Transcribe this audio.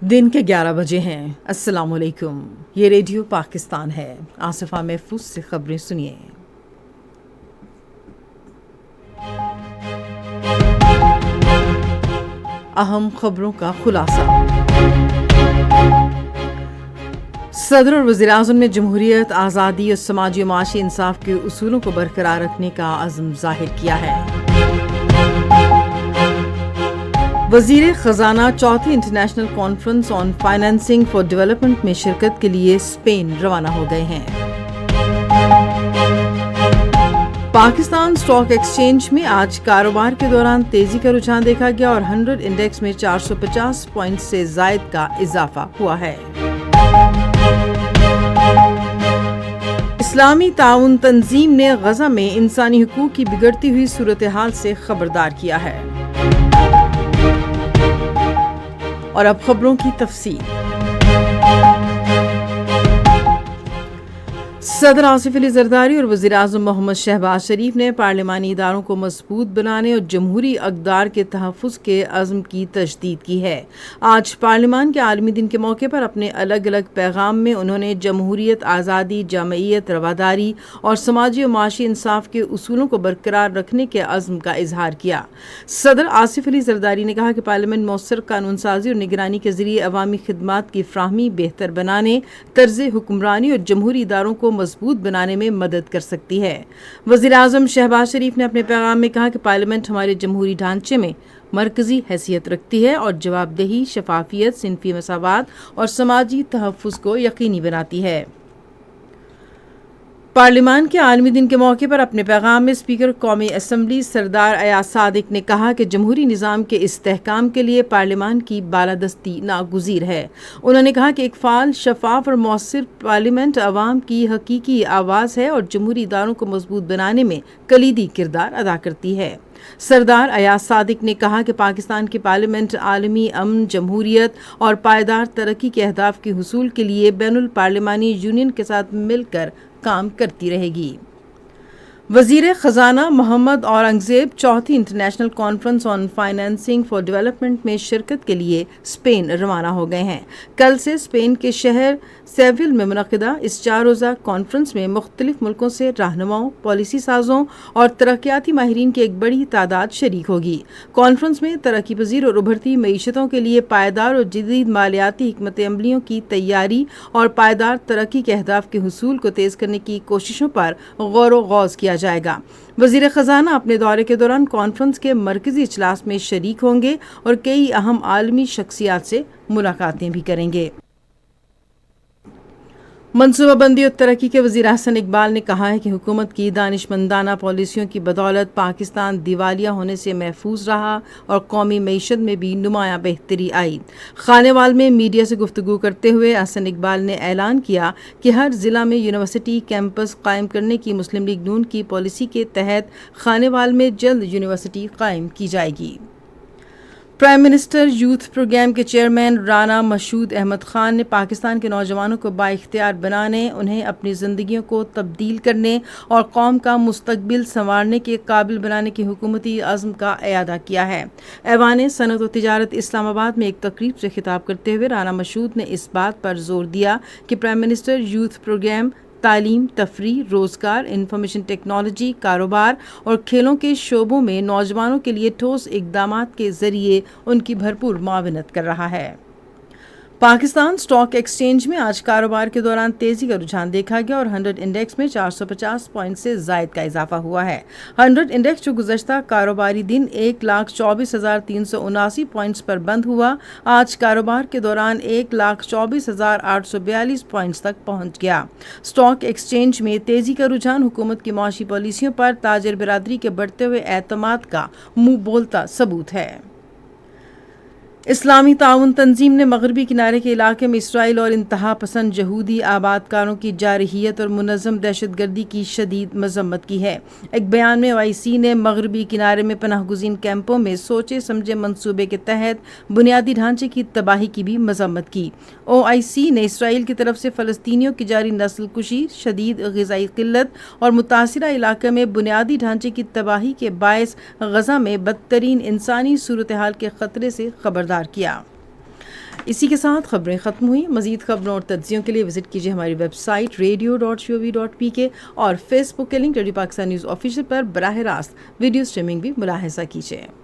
दिन के 11 बजे हैं। अस्सलाम वालेकुम। ये रेडियो पाकिस्तान है। आसिफा महफूज से खबरें सुनिए। अहम खबरों का खुलासा। सदर और वज़ीर आज़म ने जमहूरियत, आज़ादी और समाजी और माशी इंसाफ के उसूलों को बरकरार रखने का अज़्म ज़ाहिर किया है। वज़ीर ख़ज़ाना चौथी international conference on financing for development में शिरकत के लिए स्पेन रवाना हो गए हैं। पाकिस्तान स्टॉक एक्सचेंज में आज कारोबार के दौरान तेजी का रुझान देखा गया और 100 इंडेक्स में 450 पॉइंट से ज़ायद का इजाफा हुआ है। इस्लामी ताउन तंजीम ने गजा में इंसानी हुकूक की बिगड़ती हुई सूरत हाल से खबरदार किया है। और अब खबरों की तफसील। सदर आसिफ अली जरदारी और वज़ीर आज़म मोहम्मद शहबाज शरीफ ने पार्लिमानी इदारों को मजबूत बनाने और जमहूरी अक़दार के तहफ़्फ़ुज़ के अज़्म की तजदीद की है। आज पार्लिमान के आलमी दिन के मौके पर अपने अलग अलग पैगाम में उन्होंने जमहूरियत, आज़ादी, जामइयत, रवादारी और समाजी और माशी इंसाफ के उसूलों को बरकरार रखने के अज़्म का इजहार किया। सदर आसिफ अली जरदारी ने कहा कि पार्लियामेंट मौसर कानून साजी और निगरानी के ज़रिए अवामी खिदमात की फ्राहमी बेहतर बनाने, तर्ज़ हुक्मरानी और जमहूरी इदारों को मजबूत बनाने में मदद कर सकती है। वज़ीर आज़म शहबाज शरीफ ने अपने पैगाम में कहा कि पार्लियामेंट हमारे जमहूरी ढांचे में मरकजी हैसियत रखती है और जवाबदेही, शफाफियत, सिनफी मसावात और समाजी तहफ़्फ़ुज़ को यकीनी बनाती है। पार्लिमान के आलमी दिन के मौके पर अपने पैगाम में स्पीकर कौमी असम्बली सरदार अयाज सादिक ने कहा कि जमहूरी निज़ाम के इस्तेहकाम के लिए पार्लिमान की बालादस्ती नागुज़ीर है। उन्होंने कहा कि एक फ़ाल, शफाफ और मौसर पार्लियामेंट अवाम की हकीकी आवाज़ है और जमहूरी इदारों को मजबूत बनाने में कलीदी किरदार अदा करती है। सरदार अयाज सादिक ने कहा कि पाकिस्तान की पार्लियामेंट आलमी अमन, जमहूरियत और पायदार तरक्की के अहदाफ के हुसूल के लिए बैनुल पार्लिमानी यूनियन के साथ मिलकर काम करती रहेगी। वज़ीर ख़ज़ाना मोहम्मद औरंगज़ेब चौथी international conference on financing for development में शिरकत के लिए स्पेन रवाना हो गए हैं। कल से स्पेन के शहर सेविल में मुनक़िदा इस 4 रोज़ा कॉन्फ्रेंस में मुख्तलिफ मुल्कों से रहनुमाओं, पॉलिसी साजों और तरक्याती माहिरीन की एक बड़ी तादाद शरीक होगी। कॉन्फ्रेंस में तरक्की पजीर और उभरती मईशतों के लिए पायदार और जदीद मालियाती हिकमत अमलियों की तैयारी और पायदार तरक्की के अहदाफ के हुसूल को तेज़ करने की कोशिशों पर गौर व गौज़ किया जाएगा। वज़ीर ख़ज़ाना अपने दौरे के दौरान कॉन्फ्रेंस के मरकज़ी इजलास में शरीक होंगे और कई अहम आलमी शख्सियात से मुलाकातें भी करेंगे। मनसूबाबंदी और तरक्की के वज़ीर हसन इकबाल ने कहा है कि हुकूमत की दानिशमंदाना पॉलिसियों की बदौलत पाकिस्तान दिवालिया होने से महफूज रहा और कौमी मईशत में भी नुमाया बेहतरी आई। खानेवाल में मीडिया से गुफ्तगू करते हुए हसन इकबाल ने ऐलान किया कि हर ज़िला में यूनिवर्सिटी कैंपस कायम करने की मुस्लिम लीग नून की पॉलिसी के तहत खानेवाल में जल्द यूनिवर्सिटी कायम की जाएगी। प्राइम मिनिस्टर यूथ प्रोग्राम के चेयरमैन राना मशहूद अहमद खान ने पाकिस्तान के नौजवानों को बाइख्तियार बनाने, उन्हें अपनी ज़िंदगियों को तब्दील करने और कौम का मुस्तकबिल संवारने के काबिल बनाने के हुकूमती अज़्म का इयादा किया है। ऐवान सनअत व तिजारत इस्लामाबाद में एक तकरीब से खिताब करते हुए राना मशहूद ने इस बात पर जोर दिया कि प्राइम मिनिस्टर यूथ प्रोग्राम तालीम, तफरीह, रोज़गार, इंफॉर्मेशन टेक्नोलॉजी, कारोबार और खेलों के शोबों में नौजवानों के लिए ठोस इक़दामात के ज़रिए उनकी भरपूर मुआवनत कर रहा है। पाकिस्तान स्टॉक एक्सचेंज में आज कारोबार के दौरान तेजी का रुझान देखा गया और 100 इंडेक्स में 450 पॉइंट से ज़ायद का इजाफा हुआ है। 100 इंडेक्स जो गुज़श्ता कारोबारी दिन 1,24,379 पॉइंट्स पर बंद हुआ, आज कारोबार के दौरान 1,24,842 पॉइंट्स तक पहुंच गया। स्टॉक एक्सचेंज में तेजी का रुझान हुकूमत की माशी पॉलिसियों पर ताजिर बिरादरी के बढ़ते हुए एतमाद का मुंह बोलता सबूत है। इस्लामी ताउन तंजीम ने मगरबी किनारे के इलाके में इसराइल और इंतहा पसंद यहूदी आबादकारों की जारहियत और मुनज़्ज़म दहशतगर्दी की शदीद मजम्मत की है। एक बयान में OIC ने मगरबी किनारे में पनाहगुज़ीन कैंपों में सोचे समझे मंसूबे के तहत बुनियादी ढांचे की तबाही की भी मजम्मत की। OIC ने इसराइल की तरफ से फ़लस्तीनियों की जारी नस्ल कुशी, शदीद ग़िज़ाई क़िल्लत और मुतासिरा इलाके में बुनियादी ढांचे की तबाही के बायस गज़ा में बदतरीन इंसानी सूरत हाल के ख़तरे से खबरदार किया। اسی کے ساتھ خبریں ختم ہوئی. مزید خبروں اور تجزیوں کے لیے وزٹ کیجیے ہماری ویب سائٹ radio.gov.pk اور فیس بک کے link radio Pakistan news official پر براہ راست ویڈیو اسٹریمنگ بھی ملاحظہ کیجیے.